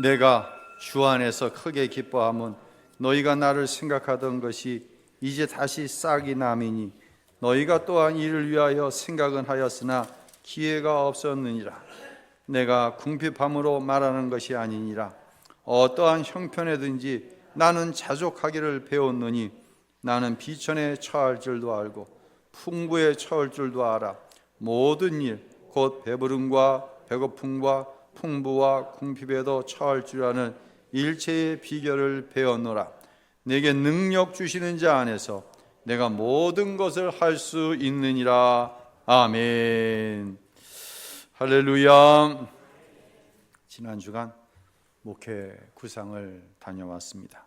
내가 주 안에서 크게 기뻐함은 너희가 나를 생각하던 것이 이제 다시 싹이 남이니 너희가 또한 이를 위하여 생각은 하였으나 기회가 없었느니라. 내가 궁핍함으로 말하는 것이 아니니라. 어떠한 형편에든지 나는 자족하기를 배웠느니 나는 비천에 처할 줄도 알고 풍부에 처할 줄도 알아. 모든 일 곧 배부름과 배고픔과 풍부와 궁핍에도 처할 줄 아는 일체의 비결을 배웠노라. 내게 능력 주시는 자 안에서 내가 모든 것을 할 수 있느니라. 아멘. 할렐루야. 지난 주간 목회 구상을 다녀왔습니다.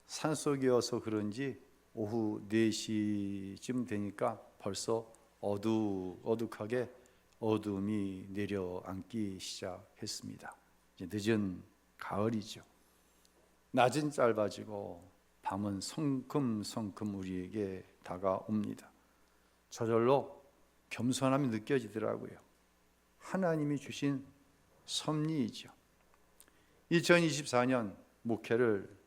산속이어서 그런지 오후 4시쯤 되니까 벌써 어둑하게 어둠이 내려앉기 시작했습니다. 이제 늦은 가을이죠. 낮은 짧아지고 밤은 성큼성큼 우리에게 다가옵니다. 저절로 겸손함이 느껴지더라고요. 하나님이 주신 섭리이죠. 2024년 목회를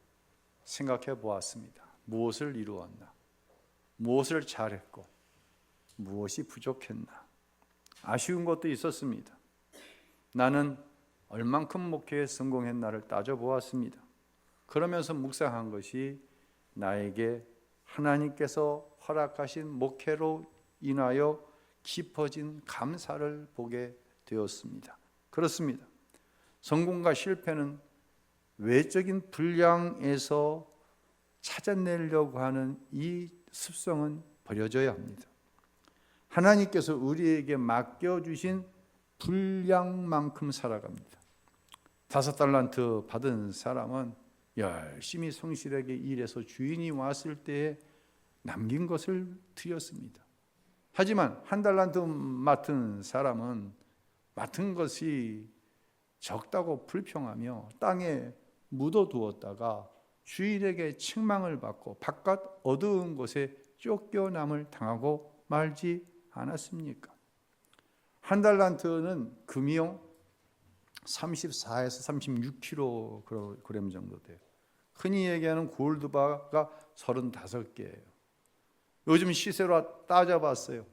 생각해 보았습니다. 무엇을 이루었나? 무엇을 잘했고 무엇이 부족했나? 아쉬운 것도 있었습니다. 나는 얼만큼 목회에 성공했나를 따져보았습니다. 그러면서 묵상한 것이 나에게 하나님께서 허락하신 목회로 인하여 깊어진 감사를 보게 되었습니다. 그렇습니다. 성공과 실패는 외적인 분량에서 찾아내려고 하는 이 습성은 버려져야 합니다. 하나님께서 우리에게 맡겨주신 분량만큼 살아갑니다. 5달란트 받은 사람은 열심히 성실하게 일해서 주인이 왔을 때에 남긴 것을 드렸습니다. 하지만 1달란트 맡은 사람은 맡은 것이 적다고 불평하며 땅에 묻어두었다가 주인에게 책망을 받고 바깥 어두운 곳에 쫓겨남을 당하고 말지 않았습니까? 1달란트는 금이요 34에서 36kg 정도 돼요. 흔히 얘기하는 골드바가 35개예요. 요즘 시세로 따져봤어요.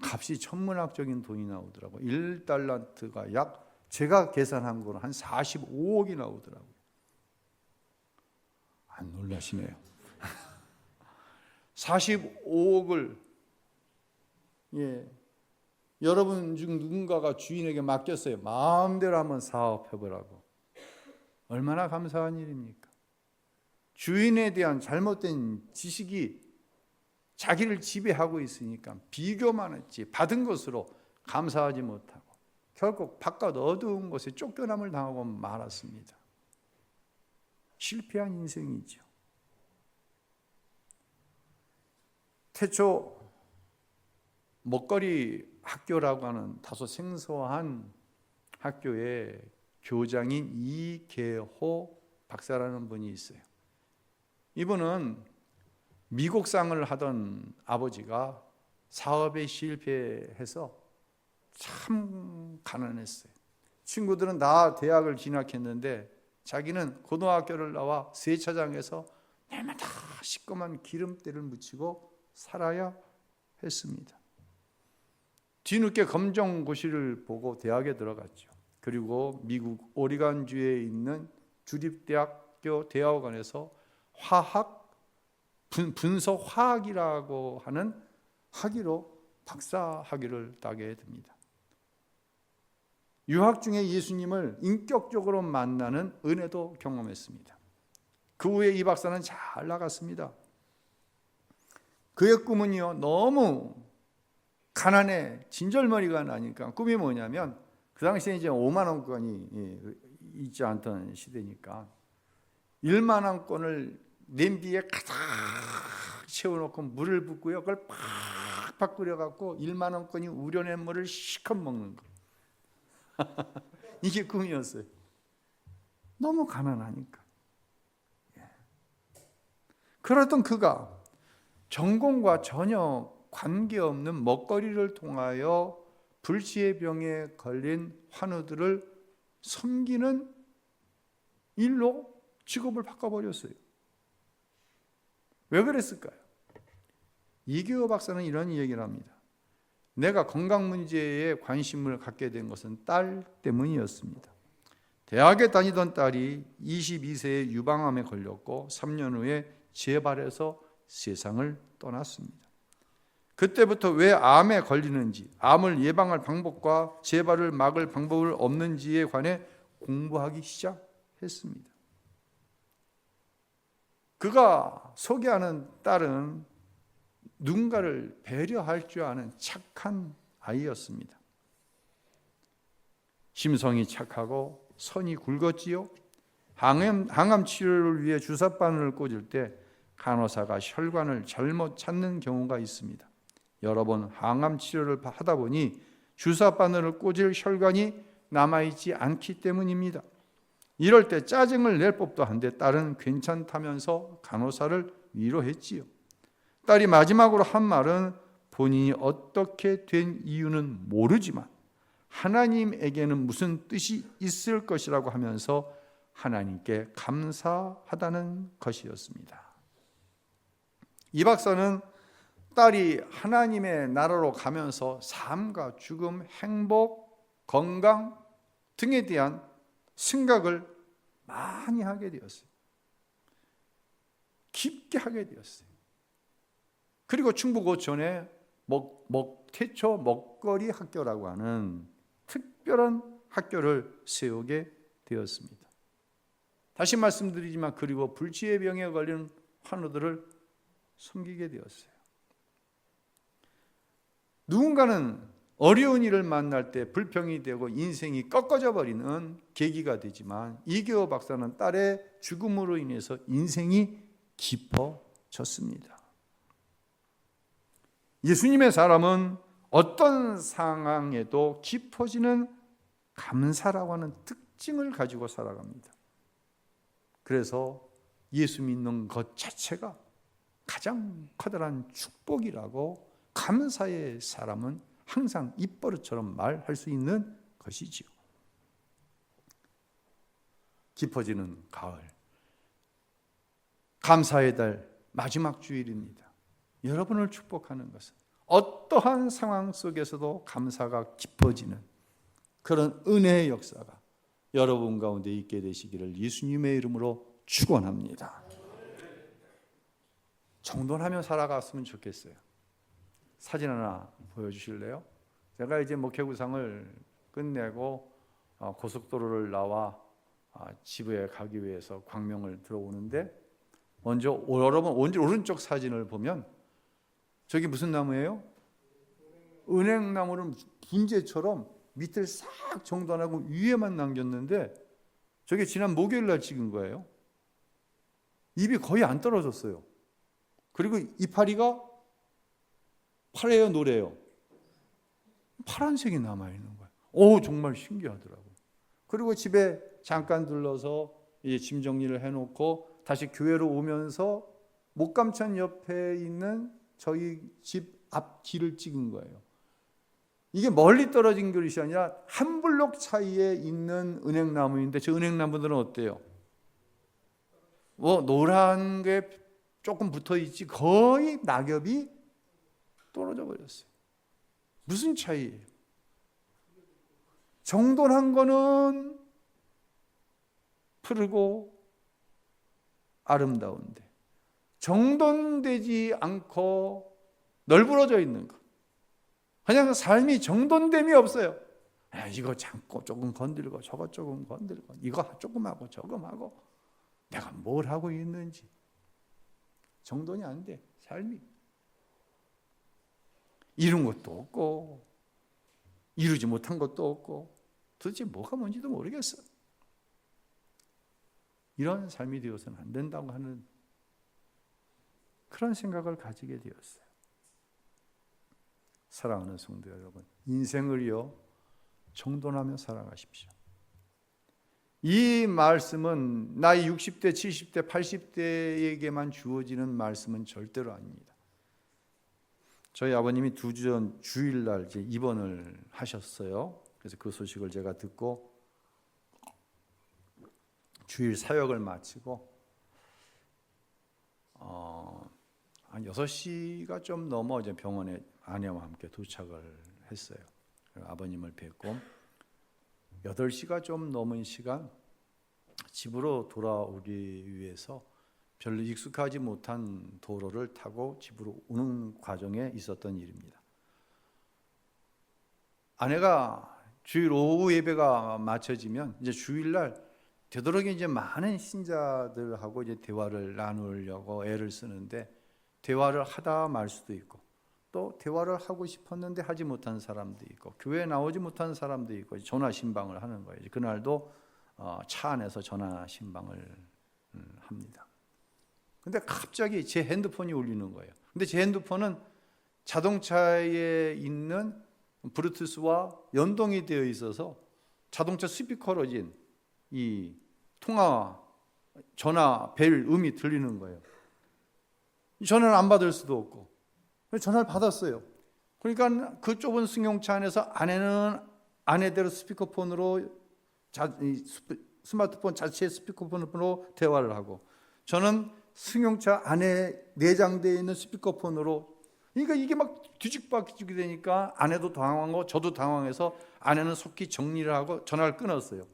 값이 천문학적인 돈이 나오더라고요. 1달란트가 약 제가 계산한 거는 한 45억이 나오더라고요. 안 놀라시네요. 45억을 여러분 중 누군가가 주인에게 맡겼어요. 마음대로 한번 사업해보라고. 얼마나 감사한 일입니까? 주인에 대한 잘못된 지식이 자기를 지배하고 있으니까 비교만 했지 받은 것으로 감사하지 못하고 결국 바깥 어두운 곳에 쫓겨남을 당하고 말았습니다. 실패한 인생이죠. 태초 먹거리 학교라고 하는 다소 생소한 학교의 교장인 이계호 박사라는 분이 있어요. 이분은 미국상을 하던 아버지가 사업에 실패해서 참 가난했어요. 친구들은 다 대학을 진학했는데 자기는 고등학교를 나와 세차장에서 날마다 시꺼먼 기름때를 묻히고 살아야 했습니다. 뒤늦게 검정고시를 보고 대학에 들어갔죠. 그리고 미국 오리간주에 있는 주립대학교 대학원에서 분서화학이라고 하는 학위로 박사 학위를 따게 됩니다. 유학 중에 예수님을 인격적으로 만나는 은혜도 경험했습니다. 그 후에 이 박사는 잘 나갔습니다. 그의 꿈은요, 너무 가난해 진절머리가 나니까 꿈이 뭐냐면 그 당시에 이제 5만 원권이 있지 않던 시대니까 1만 원권을 냄비에 가득 채워놓고 물을 붓고요, 그걸 팍팍 끓여갖고 1만 원권이 우려낸 물을 실컷 먹는 거. 이게 꿈이었어요. 너무 가난하니까. 그러던 그가 전공과 전혀 관계없는 먹거리를 통하여 불치의 병에 걸린 환우들을 섬기는 일로 직업을 바꿔버렸어요. 왜 그랬을까요? 이규호 박사는 이런 얘기를 합니다. 내가 건강 문제에 관심을 갖게 된 것은 딸 때문이었습니다. 대학에 다니던 딸이 22세에 유방암에 걸렸고 3년 후에 재발해서 세상을 떠났습니다. 그때부터 왜 암에 걸리는지, 암을 예방할 방법과 재발을 막을 방법을 없는지에 관해 공부하기 시작했습니다. 그가 소개하는 딸은 누군가를 배려할 줄 아는 착한 아이였습니다. 심성이 착하고 선이 굵었지요. 항암 치료를 위해 주사바늘을 꽂을 때 간호사가 혈관을 잘못 찾는 경우가 있습니다. 여러 번 항암 치료를 하다 보니 주사바늘을 꽂을 혈관이 남아있지 않기 때문입니다. 이럴 때 짜증을 낼 법도 한데 딸은 괜찮다면서 간호사를 위로했지요. 딸이 마지막으로 한 말은 본인이 어떻게 된 이유는 모르지만 하나님에게는 무슨 뜻이 있을 것이라고 하면서 하나님께 감사하다는 것이었습니다. 이 박사는 딸이 하나님의 나라로 가면서 삶과 죽음, 행복, 건강 등에 대한 생각을 많이 하게 되었어요. 깊게 하게 되었어요. 그리고 충북 오천에 태초 먹거리 학교라고 하는 특별한 학교를 세우게 되었습니다. 다시 말씀드리지만 그리고 불치의 병에 걸린 환우들을 섬기게 되었어요. 누군가는 어려운 일을 만날 때 불평이 되고 인생이 꺾어져 버리는 계기가 되지만 이규호 박사는 딸의 죽음으로 인해서 인생이 깊어졌습니다. 예수님의 사람은 어떤 상황에도 깊어지는 감사라고 하는 특징을 가지고 살아갑니다. 그래서 예수 믿는 것 자체가 가장 커다란 축복이라고 감사의 사람은 항상 입버릇처럼 말할 수 있는 것이지요. 깊어지는 가을, 감사의 달 마지막 주일입니다. 여러분을 축복하는 것은 어떠한 상황 속에서도 감사가 깊어지는 그런 은혜의 역사가 여러분 가운데 있게 되시기를 예수님의 이름으로 축원합니다. 정돈하며 살아갔으면 좋겠어요. 사진 하나 보여주실래요? 제가 이제 목회구상을 끝내고 고속도로를 나와 집에 가기 위해서 광명을 들어오는데 먼저 여러분 오른쪽 사진을 보면 저기 무슨 나무예요? 은행나무를 분재처럼 밑을 싹 정돈하고 위에만 남겼는데 저게 지난 목요일 날 찍은 거예요. 잎이 거의 안 떨어졌어요. 그리고 이파리가 파래요, 노래요? 파란색이 남아있는 거예요. 오, 정말 신기하더라고요. 그리고 집에 잠깐 들러서 이제 짐 정리를 해놓고 다시 교회로 오면서 목감천 옆에 있는 저희 집 앞 길을 찍은 거예요. 이게 멀리 떨어진 그릇이 아니라 한 블록 차이에 있는 은행나무인데 저 은행나무들은 어때요? 노란 게 조금 붙어있지 거의 낙엽이 떨어져 버렸어요. 무슨 차이예요? 정돈한 거는 푸르고 아름다운데 정돈되지 않고 널브러져 있는 것, 그냥 삶이 정돈됨이 없어요. 이거 잠깐 조금 건들고 저거 조금 건들고 이거 조금 하고 저거 하고 내가 뭘 하고 있는지 정돈이 안 돼. 삶이 이룬 것도 없고 이루지 못한 것도 없고 도대체 뭐가 뭔지도 모르겠어. 이런 삶이 되어서는 안 된다고 하는 그런 생각을 가지게 되었어요. 사랑하는 성도 여러분, 인생을요 정돈하며 살아가십시오. 이 말씀은 나이 60대, 70대, 80대에게만 주어지는 말씀은 절대로 아닙니다. 저희 아버님이 2주 전 주일날 이제 입원을 하셨어요. 그래서 그 소식을 제가 듣고 주일 사역을 마치고 한 6시가 좀 넘어 이제 병원에 아내와 함께 도착을 했어요. 아버님을 뵙고 8시가 좀 넘은 시간 집으로 돌아오기 위해서 별로 익숙하지 못한 도로를 타고 집으로 오는 과정에 있었던 일입니다. 아내가 주일 오후 예배가 마쳐지면 이제 주일날 되도록이면 이제 많은 신자들하고 이제 대화를 나누려고 애를 쓰는데 대화를 하다 말 수도 있고 또 대화를 하고 싶었는데 하지 못한 사람도 있고 교회에 나오지 못한 사람도 있고 전화 신방을 하는 거예요. 그날도 차 안에서 전화 신방을 합니다. 근데 갑자기 제 핸드폰이 울리는 거예요. 근데 제 핸드폰은 자동차에 있는 블루투스와 연동이 되어 있어서 자동차 스피커로 이 통화 전화 벨 음이 들리는 거예요. 전화를 안 받을 수도 없고 전화를 받았어요. 그러니까 그 좁은 승용차 안에서 아내는 아내대로 스피커폰으로 스마트폰 자체의 스피커폰으로 대화를 하고 저는 승용차 안에 내장되어 있는 스피커폰으로 그러니까 이게 막 뒤죽박죽이 되니까 아내도 당황하고 저도 당황해서 아내는 속히 정리를 하고 전화를 끊었어요.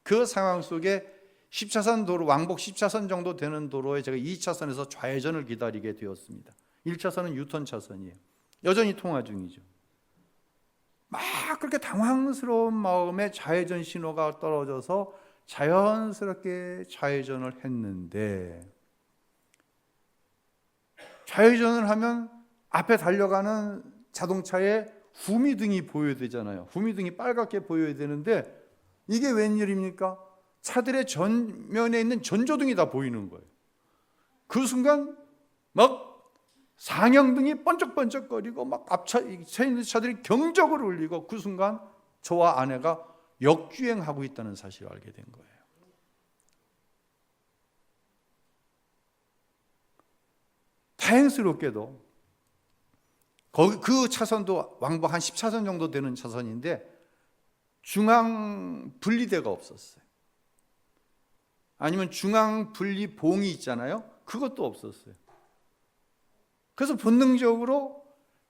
그 상황 속에 10차선 도로 왕복 10차선 정도 되는 도로에 제가 2차선에서 좌회전을 기다리게 되었습니다. 1차선은 유턴 차선이에요. 여전히 통화 중이죠. 막 그렇게 당황스러운 마음에 좌회전 신호가 떨어져서 자연스럽게 좌회전을 했는데 좌회전을 하면 앞에 달려가는 자동차에 후미등이 보여야 되잖아요. 후미등이 빨갛게 보여야 되는데 이게 웬일입니까? 차들의 전면에 있는 전조등이 다 보이는 거예요. 그 순간 막 상향등이 번쩍번쩍거리고 막 앞차에 있는 차들이 경적을 울리고 그 순간 저와 아내가 역주행하고 있다는 사실을 알게 된 거예요. 다행스럽게도 그 차선도 왕복 한 10차선 정도 되는 차선인데 중앙 분리대가 없었어요. 아니면 중앙 분리 봉이 있잖아요. 그것도 없었어요. 그래서 본능적으로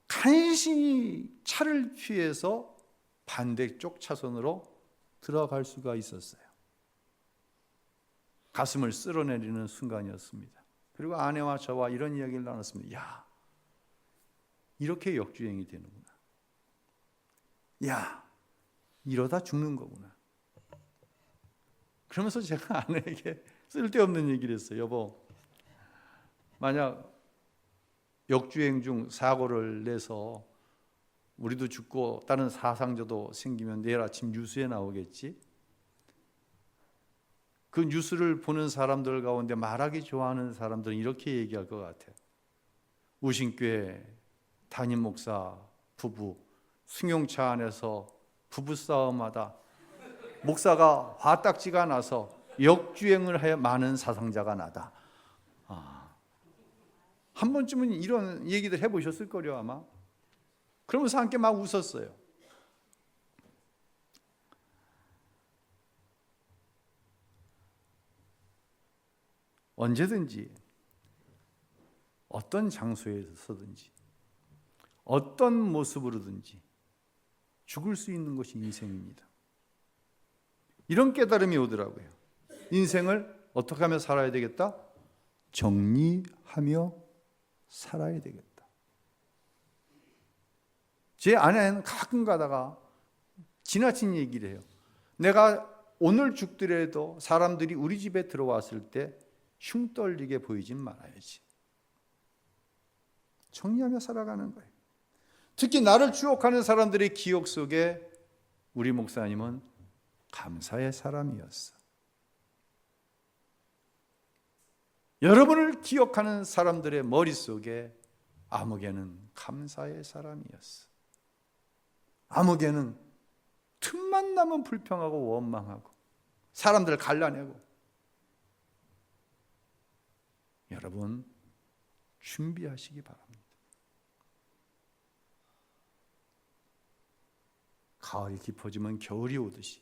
간신히 차를 피해서 반대쪽 차선으로 들어갈 수가 있었어요. 가슴을 쓸어내리는 순간이었습니다. 그리고 아내와 저와 이런 이야기를 나눴습니다. 야, 이렇게 역주행이 되는구나. 야, 이러다 죽는 거구나. 그러면서 제가 아내에게 쓸데없는 얘기를 했어요. 여보, 만약 역주행 중 사고를 내서 우리도 죽고 다른 사상자도 생기면 내일 아침 뉴스에 나오겠지? 그 뉴스를 보는 사람들 가운데 말하기 좋아하는 사람들은 이렇게 얘기할 것 같아요. 우신교회 담임 목사 부부 승용차 안에서 부부싸움하다 목사가 화딱지가 나서 역주행을 해 많은 사상자가 나다. 한 번쯤은 이런 얘기들 해보셨을 거예요 아마. 그러면서 함께 막 웃었어요. 언제든지 어떤 장소에서든지 어떤 모습으로든지 죽을 수 있는 것이 인생입니다. 이런 깨달음이 오더라고요. 인생을 어떻게 하며 살아야 되겠다? 정리하며 살아야 되겠다. 제 아내는 가끔 가다가 지나친 얘기를 해요. 내가 오늘 죽더라도 사람들이 우리 집에 들어왔을 때 흉 떨리게 보이진 말아야지. 정리하며 살아가는 거예요. 특히 나를 추억하는 사람들의 기억 속에 우리 목사님은 감사의 사람이었어. 여러분을 기억하는 사람들의 머릿속에 아무개는 감사의 사람이었어. 아무개는 틈만 나면 불평하고 원망하고 사람들을 갈라내고. 여러분 준비하시기 바랍니다. 가을이 깊어지면 겨울이 오듯이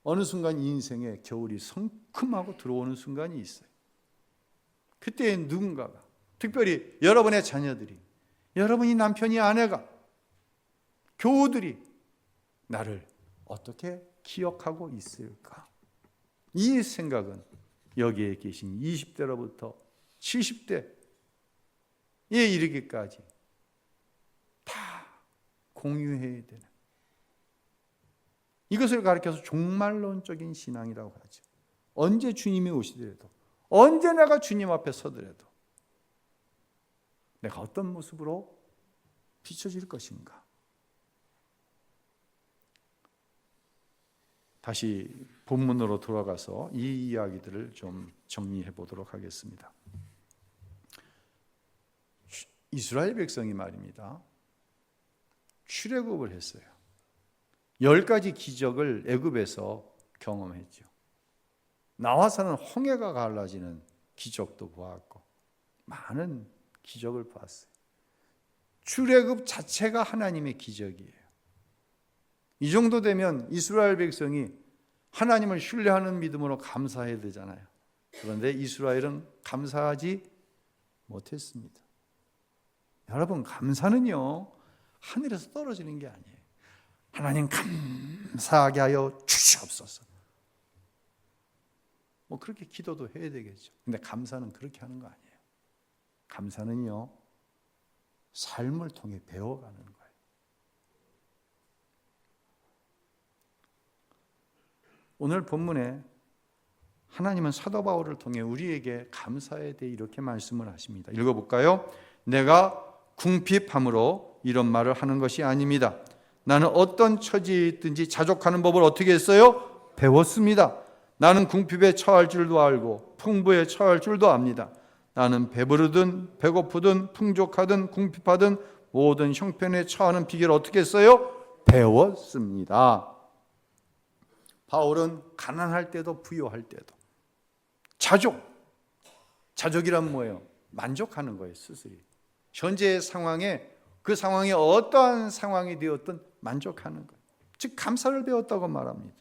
어느 순간 인생에 겨울이 성큼하고 들어오는 순간이 있어요. 그때 누군가가, 특별히 여러분의 자녀들이, 여러분이 남편이 아내가, 교우들이 나를 어떻게 기억하고 있을까? 이 생각은 여기에 계신 20대로부터 70대에 이르기까지 다 공유해야 되는, 이것을 가리켜서 종말론적인 신앙이라고 하죠. 언제 주님이 오시더라도, 언제 내가 주님 앞에 서더라도 내가 어떤 모습으로 비춰질 것인가? 다시 본문으로 돌아가서 이 이야기들을 좀 정리해 보도록 하겠습니다. 이스라엘 백성이 말입니다, 출애굽을 했어요. 10가지 기적을 애굽에서 경험했죠. 나와서는 홍해가 갈라지는 기적도 보았고 많은 기적을 보았어요. 출애굽 자체가 하나님의 기적이에요. 이 정도 되면 이스라엘 백성이 하나님을 신뢰하는 믿음으로 감사해야 되잖아요. 그런데 이스라엘은 감사하지 못했습니다. 여러분, 감사는요, 하늘에서 떨어지는 게 아니에요. 하나님 감사하게 하여 주시옵소서. 뭐 그렇게 기도도 해야 되겠죠. 근데 감사는 그렇게 하는 거 아니에요. 감사는요, 삶을 통해 배워가는 거예요. 오늘 본문에 하나님은 사도 바울을 통해 우리에게 감사에 대해 이렇게 말씀을 하십니다. 읽어볼까요? 내가 궁핍함으로 이런 말을 하는 것이 아닙니다. 나는 어떤 처지에 있든지 자족하는 법을 어떻게 했어요? 배웠습니다. 나는 궁핍에 처할 줄도 알고 풍부에 처할 줄도 압니다. 나는 배부르든 배고프든 풍족하든 궁핍하든 모든 형편에 처하는 비결을 어떻게 했어요? 배웠습니다. 바울은 가난할 때도 부유할 때도 자족이란 뭐예요? 만족하는 거예요, 스스로. 현재의 상황에, 그 상황이 어떠한 상황이 되었든 만족하는 거예요. 즉 감사를 배웠다고 말합니다.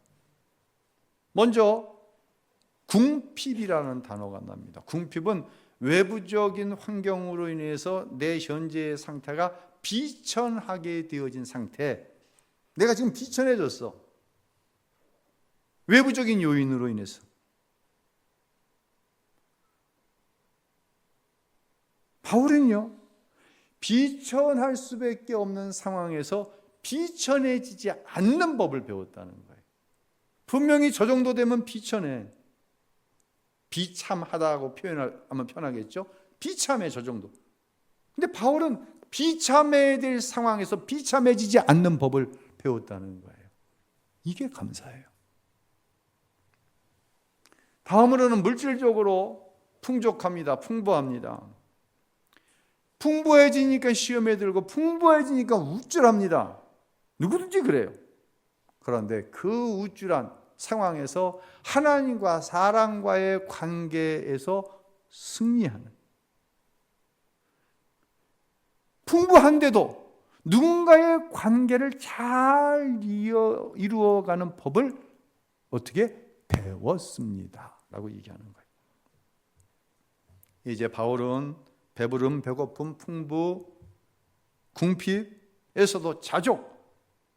먼저 궁핍이라는 단어가 납니다. 궁핍은 외부적인 환경으로 인해서 내 현재의 상태가 비천하게 되어진 상태. 내가 지금 비천해졌어. 외부적인 요인으로 인해서. 바울은요, 비천할 수밖에 없는 상황에서 비천해지지 않는 법을 배웠다는 거예요. 분명히 저 정도 되면 비천해. 비참하다고 표현하면 편하겠죠? 비참해, 저 정도. 근데 바울은 비참해야 될 상황에서 비참해지지 않는 법을 배웠다는 거예요. 이게 감사예요. 다음으로는 물질적으로 풍족합니다. 풍부합니다. 풍부해지니까 시험에 들고 풍부해지니까 우쭐합니다. 누구든지 그래요. 그런데 그 우쭐한 상황에서 하나님과 사람과의 관계에서 승리하는, 풍부한데도 누군가의 관계를 잘 이루어가는 법을 어떻게 배웠습니다 라고 얘기하는 거예요. 이제 바울은 배부름, 배고픔, 풍부, 궁핍에서도 자족,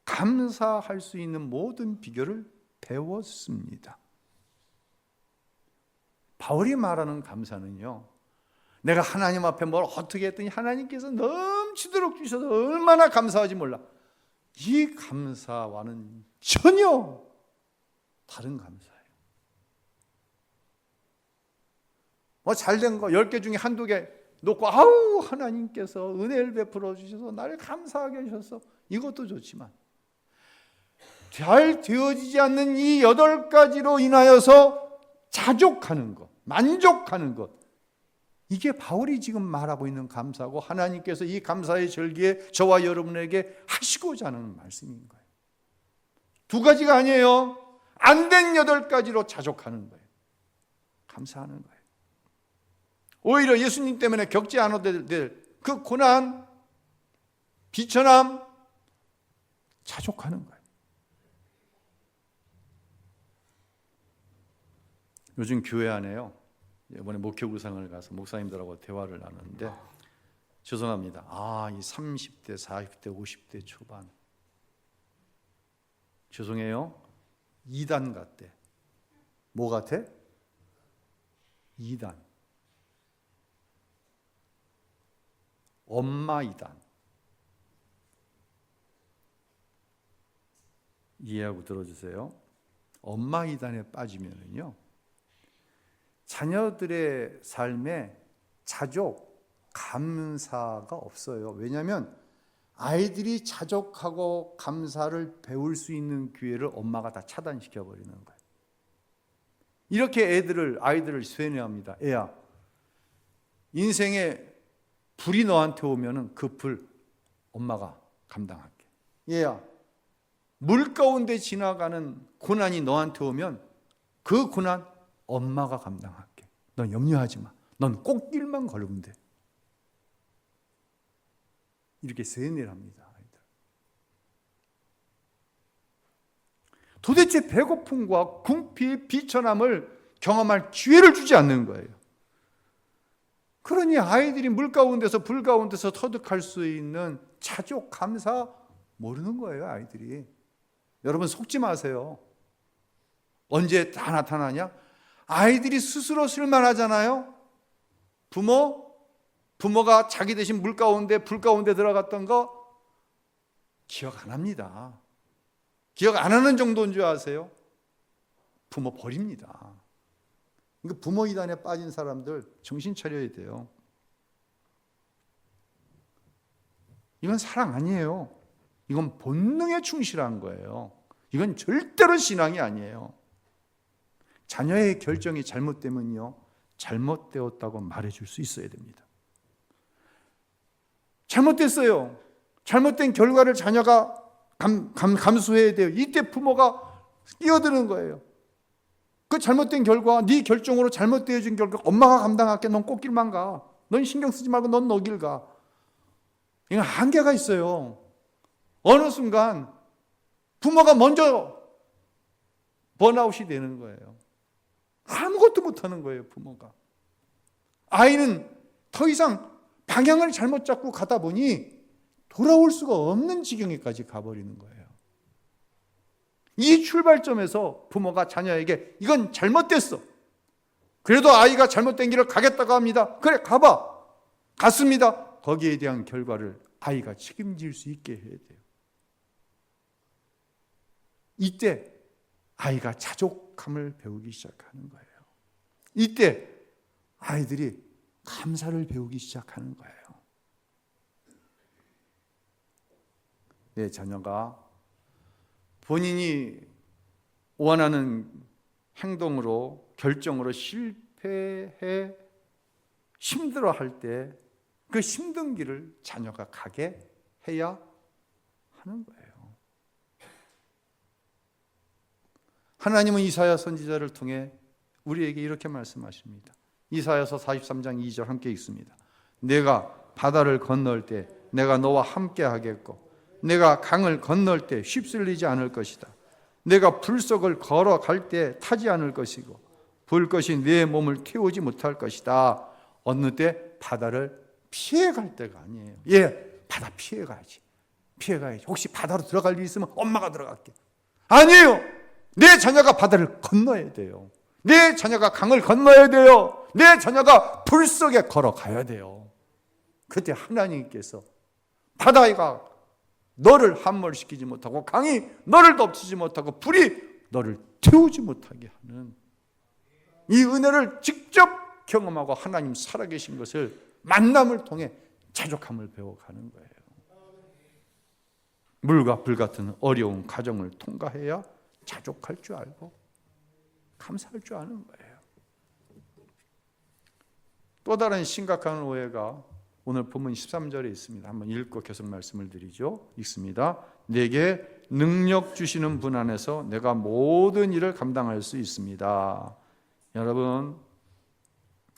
감사할 수 있는 모든 비결을 배웠습니다. 바울이 말하는 감사는요, 내가 하나님 앞에 뭘 어떻게 했더니 하나님께서 넘치도록 주셔서 얼마나 감사하지 몰라. 이 감사와는 전혀 다른 감사예요. 뭐 잘된 거 10개 중에 한두 개 놓고 아우 하나님께서 은혜를 베풀어 주셔서 나를 감사하게 하셔서, 이것도 좋지만 잘 되어지지 않는 이 8가지로 인하여서 자족하는 것, 만족하는 것, 이게 바울이 지금 말하고 있는 감사고 하나님께서 이 감사의 절기에 저와 여러분에게 하시고자 하는 말씀인 거예요. 2가지가 아니에요. 안 된 8가지로 자족하는 거예요. 감사하는 거예요. 오히려 예수님 때문에 겪지 않아도 될 그 고난, 비천함, 자족하는 거예요. 요즘 교회 안에요. 이번에 목회구상을 가서 목사님들하고 대화를 나누는데 죄송합니다. 이 30대, 40대, 50대 초반 죄송해요. 이단 같대. 뭐 같아? 이단. 엄마 이단. 이해하고 들어주세요. 엄마 이단에 빠지면은요, 자녀들의 삶에 자족, 감사가 없어요. 왜냐하면 아이들이 자족하고 감사를 배울 수 있는 기회를 엄마가 다 차단시켜 버리는 거예요. 이렇게 아이들을 쇠뇌합니다. 애야, 인생에 불이 너한테 오면은 그 불 엄마가 감당할게. 얘야, 물 가운데 지나가는 고난이 너한테 오면 그 고난 엄마가 감당할게. 넌 염려하지 마. 넌 꽃길만 걸으면 돼. 이렇게 세뇌를 합니다. 아이들. 도대체 배고픔과 궁핍, 비천함을 경험할 기회를 주지 않는 거예요. 그러니 아이들이 물 가운데서 불 가운데서 터득할 수 있는 자족, 감사 모르는 거예요. 아이들이. 여러분 속지 마세요. 언제 다 나타나냐? 아이들이 스스로 쓸만하잖아요. 부모가 자기 대신 물 가운데 불 가운데 들어갔던 거 기억 안 합니다. 기억 안 하는 정도인 줄 아세요? 부모 버립니다. 그러니까 부모 이단에 빠진 사람들 정신 차려야 돼요. 이건 사랑 아니에요. 이건 본능에 충실한 거예요. 이건 절대로 신앙이 아니에요. 자녀의 결정이 잘못되면요, 잘못되었다고 말해줄 수 있어야 됩니다. 잘못됐어요. 잘못된 결과를 자녀가 감수해야 돼요. 이때 부모가 끼어드는 거예요. 그 잘못된 결과, 네 결정으로 잘못되어진 결과 엄마가 감당할게. 넌 꽃길만 가. 넌 신경 쓰지 말고 넌 너 길 가. 이건 한계가 있어요. 어느 순간 부모가 먼저 번아웃이 되는 거예요. 아무것도 못하는 거예요, 부모가. 아이는 더 이상 방향을 잘못 잡고 가다 보니 돌아올 수가 없는 지경에까지 가버리는 거예요. 이 출발점에서 부모가 자녀에게 이건 잘못됐어. 그래도 아이가 잘못된 길을 가겠다고 합니다. 그래, 가봐. 갔습니다. 거기에 대한 결과를 아이가 책임질 수 있게 해야 돼요. 이때 아이가 자족함을 배우기 시작하는 거예요. 이때 아이들이 감사를 배우기 시작하는 거예요. 내 자녀가 본인이 원하는 행동으로, 결정으로 실패해 힘들어할 때 그 힘든 길을 자녀가 가게 해야 하는 거예요. 하나님은 이사야 선지자를 통해 우리에게 이렇게 말씀하십니다. 이사야서 43장 2절 함께 읽습니다. 내가 바다를 건널 때 내가 너와 함께 하겠고 내가 강을 건널 때 휩쓸리지 않을 것이다. 내가 불속을 걸어갈 때 타지 않을 것이고 불것이 내 몸을 태우지 못할 것이다. 어느 때 바다를 피해갈 때가 아니에요. 바다 피해가야지. 혹시 바다로 들어갈 일 있으면 엄마가 들어갈게. 아니에요. 내 자녀가 바다를 건너야 돼요. 내 자녀가 강을 건너야 돼요. 내 자녀가 불 속에 걸어가야 돼요. 그때 하나님께서 바다가 너를 함몰시키지 못하고 강이 너를 덮치지 못하고 불이 너를 태우지 못하게 하는 이 은혜를 직접 경험하고 하나님 살아계신 것을 만남을 통해 자족함을 배워가는 거예요. 물과 불 같은 어려운 과정을 통과해야 자족할 줄 알고 감사할 줄 아는 거예요. 또 다른 심각한 오해가 오늘 본문 13절에 있습니다. 한번 읽고 계속 말씀을 드리죠. 읽습니다. 내게 능력 주시는 분 안에서 내가 모든 일을 감당할 수 있습니다. 여러분,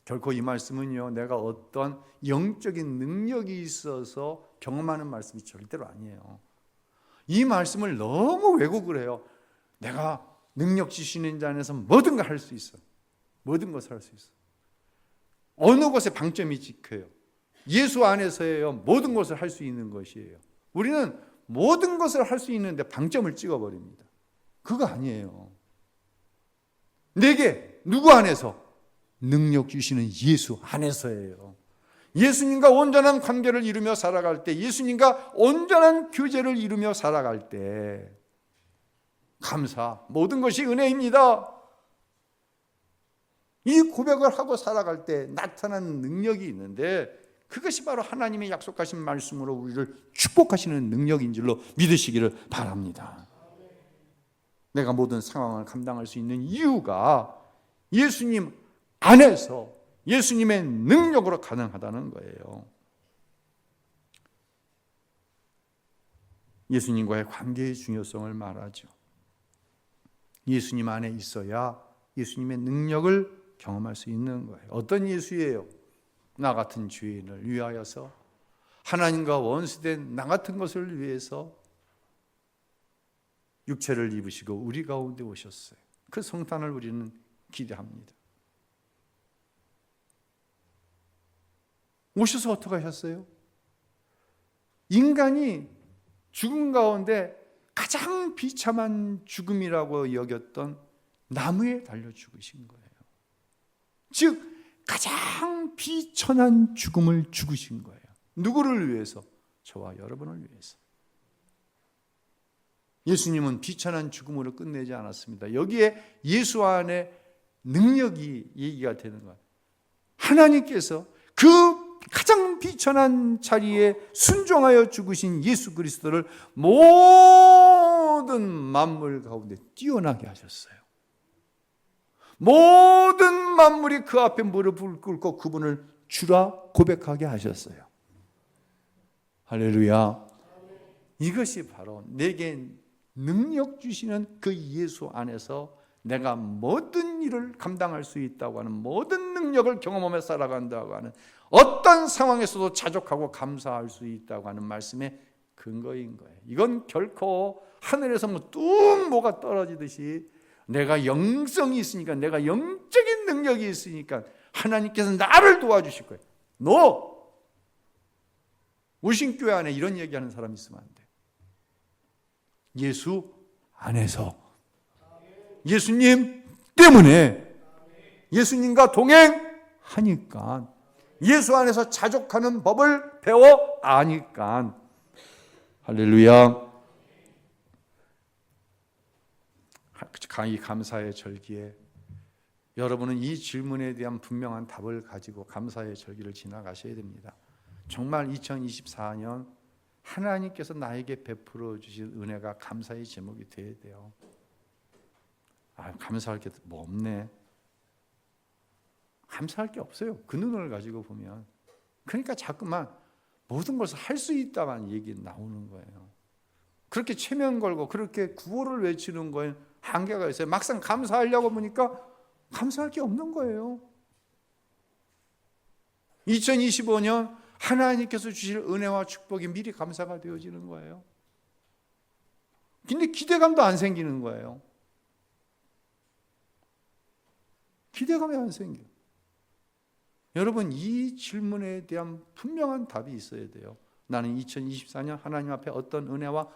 결코 이 말씀은요, 내가 어떤 영적인 능력이 있어서 경험하는 말씀이 절대로 아니에요. 이 말씀을 너무 왜곡을 해요. 내가 능력 주시는 자 안에서 뭐든가 할 수 있어. 모든 것을 할 수 있어. 어느 것에 방점이 찍혀요? 예수 안에서예요. 모든 것을 할 수 있는 것이에요. 우리는 모든 것을 할 수 있는데 방점을 찍어버립니다. 그거 아니에요. 내게 누구 안에서? 능력 주시는 예수 안에서예요. 예수님과 온전한 관계를 이루며 살아갈 때, 예수님과 온전한 교제를 이루며 살아갈 때 감사, 모든 것이 은혜입니다. 이 고백을 하고 살아갈 때 나타나는 능력이 있는데, 그것이 바로 하나님의 약속하신 말씀으로 우리를 축복하시는 능력인 줄로 믿으시기를 바랍니다. 내가 모든 상황을 감당할 수 있는 이유가 예수님 안에서 예수님의 능력으로 가능하다는 거예요. 예수님과의 관계의 중요성을 말하죠. 예수님 안에 있어야 예수님의 능력을 경험할 수 있는 거예요. 어떤 예수예요? 나 같은 죄인을 위하여서, 하나님과 원수된 나 같은 것을 위해서 육체를 입으시고 우리 가운데 오셨어요. 그 성탄을 우리는 기대합니다. 오셔서 어떻게 하셨어요? 인간이 죽음 가운데 가장 비참한 죽음이라고 여겼던 나무에 달려 죽으신 거예요. 즉 가장 비천한 죽음을 죽으신 거예요. 누구를 위해서? 저와 여러분을 위해서. 예수님은 비천한 죽음으로 끝내지 않았습니다. 여기에 예수 안에 능력이 얘기가 되는 거예요. 하나님께서 그 가장 비천한 자리에 순종하여 죽으신 예수 그리스도를 모든 만물 가운데 뛰어나게 하셨어요. 모든 만물이 그 앞에 무릎을 꿇고 그분을 주라 고백하게 하셨어요. 할렐루야. 이것이 바로 내게 능력 주시는 그 예수 안에서 내가 모든 일을 감당할 수 있다고 하는, 모든 능력을 경험하며 살아간다고 하는, 어떤 상황에서도 자족하고 감사할 수 있다고 하는 말씀의 근거인 거예요. 이건 결코 하늘에서 뚝 뭐가 떨어지듯이 내가 영성이 있으니까, 내가 영적인 능력이 있으니까 하나님께서 나를 도와주실 거예요. 우신교회 안에 이런 얘기하는 사람이 있으면 안 돼. 예수 안에서, 예수님 때문에, 예수님과 동행하니까, 예수 안에서 자족하는 법을 배워 아니까. 할렐루야. 이 감사의 절기에 여러분은 이 질문에 대한 분명한 답을 가지고 감사의 절기를 지나가셔야 됩니다. 정말 2024년 하나님께서 나에게 베풀어 주신 은혜가 감사의 제목이 되어야 돼요. 감사할 게 뭐 없네. 감사할 게 없어요. 그 눈을 가지고 보면. 그러니까 자꾸만 모든 것을 할 수 있다는 얘기 나오는 거예요. 그렇게 체면 걸고 그렇게 구호를 외치는 거에 한계가 있어요. 막상 감사하려고 보니까 감사할 게 없는 거예요. 2025년 하나님께서 주실 은혜와 축복이 미리 감사가 되어지는 거예요. 근데 기대감도 안 생기는 거예요. 기대감이 안 생겨. 여러분, 이 질문에 대한 분명한 답이 있어야 돼요. 나는 2024년 하나님 앞에 어떤 은혜와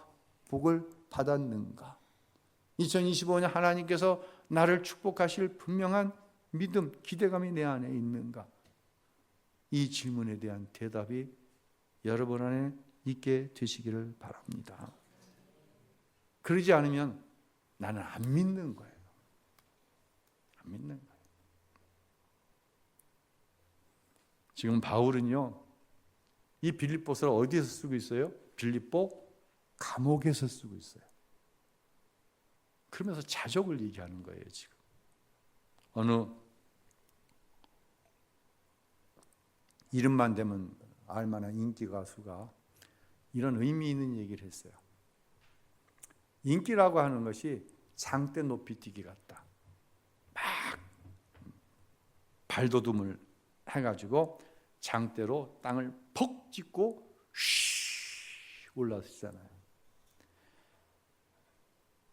복을 받았는가? 2025년 하나님께서 나를 축복하실 분명한 믿음, 기대감이 내 안에 있는가? 이 질문에 대한 대답이 여러분 안에 있게 되시기를 바랍니다. 그러지 않으면 나는 안 믿는 거예요. 안 믿는 거예요. 지금 바울은요, 이 빌립보서를 어디에서 쓰고 있어요? 빌립보 감옥에서 쓰고 있어요. 그러면서 자족을 얘기하는 거예요, 지금. 어느 이름만 되면 알만한 인기 가수가 이런 의미 있는 얘기를 했어요. 인기라고 하는 것이 장대 높이 뛰기 같다. 막 발돋움을 해가지고 장대로 땅을 퍽 짚고 쉬 올라서잖아요.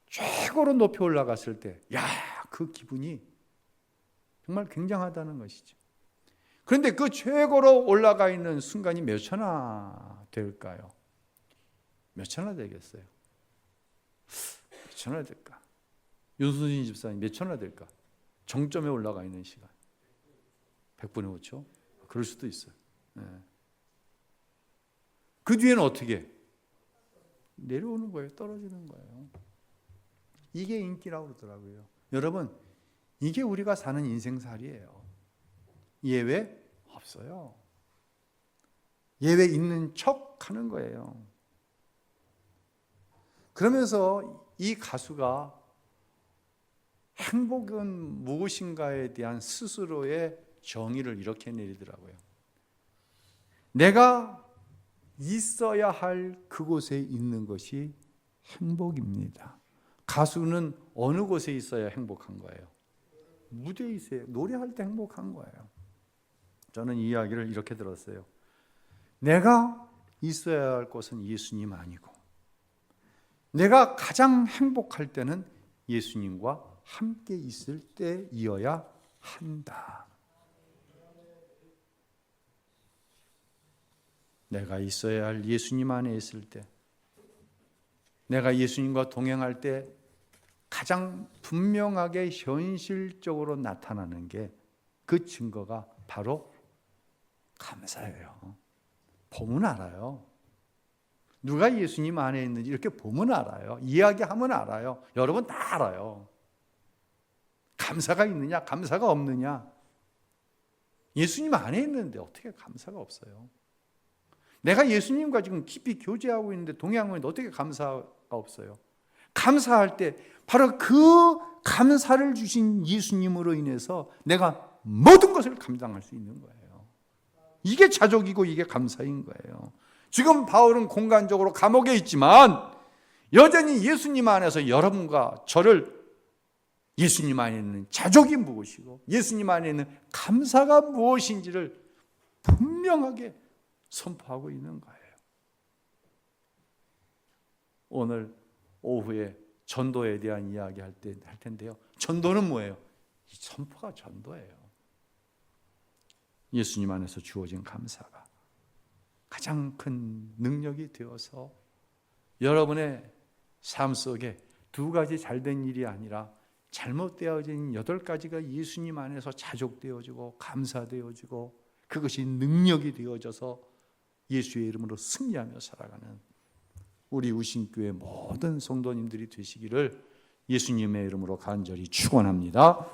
최고로 높이 올라갔을 때, 야, 그 기분이 정말 굉장하다는 것이죠. 그런데 그 최고로 올라가 있는 순간이 몇 초나 될까요? 몇 초나 되겠어요? 몇 초나 될까? 윤순진 집사님 몇 초나 될까? 정점에 올라가 있는 시간 100분의 5초? 그럴 수도 있어요. 네. 그 뒤에는 어떻게? 내려오는 거예요. 떨어지는 거예요. 이게 인기라고 그러더라고요. 여러분, 이게 우리가 사는 인생살이에요. 예외 없어요. 예외 있는 척 하는 거예요. 그러면서 이 가수가 행복은 무엇인가에 대한 스스로의 정의를 이렇게 내리더라고요. 내가 있어야 할 그곳에 있는 것이 행복입니다. 가수는 어느 곳에 있어야 행복한 거예요? 무대에 있어요. 노래할 때 행복한 거예요. 저는 이 이야기를 이렇게 들었어요. 내가 있어야 할 곳은 예수님 아니고 내가 가장 행복할 때는 예수님과 함께 있을 때이어야 한다. 내가 있어야 할 예수님 안에 있을 때, 내가 예수님과 동행할 때 가장 분명하게 현실적으로 나타나는 게 그 증거가 바로 감사예요. 보면 알아요. 누가 예수님 안에 있는지 이렇게 보면 알아요. 이야기하면 알아요. 여러분 다 알아요. 감사가 있느냐, 감사가 없느냐. 예수님 안에 있는데 어떻게 감사가 없어요? 내가 예수님과 지금 깊이 교제하고 있는데 동행하고 있는데 어떻게 감사가 없어요? 감사할 때 바로 그 감사를 주신 예수님으로 인해서 내가 모든 것을 감당할 수 있는 거예요. 이게 자족이고 이게 감사인 거예요. 지금 바울은 공간적으로 감옥에 있지만 여전히 예수님 안에서 여러분과 저를 예수님 안에 있는 자족이 무엇이고 예수님 안에 있는 감사가 무엇인지를 분명하게 선포하고 있는 거예요. 오늘 오후에 전도에 대한 이야기 할 텐데요. 전도는 뭐예요? 이 선포가 전도예요. 예수님 안에서 주어진 감사가 가장 큰 능력이 되어서 여러분의 삶 속에 두 가지 잘된 일이 아니라 잘못되어진 8가지가 예수님 안에서 자족되어지고 감사되어지고 그것이 능력이 되어져서 예수의 이름으로 승리하며 살아가는 우리 우신교회 모든 성도님들이 되시기를 예수님의 이름으로 간절히 축원합니다.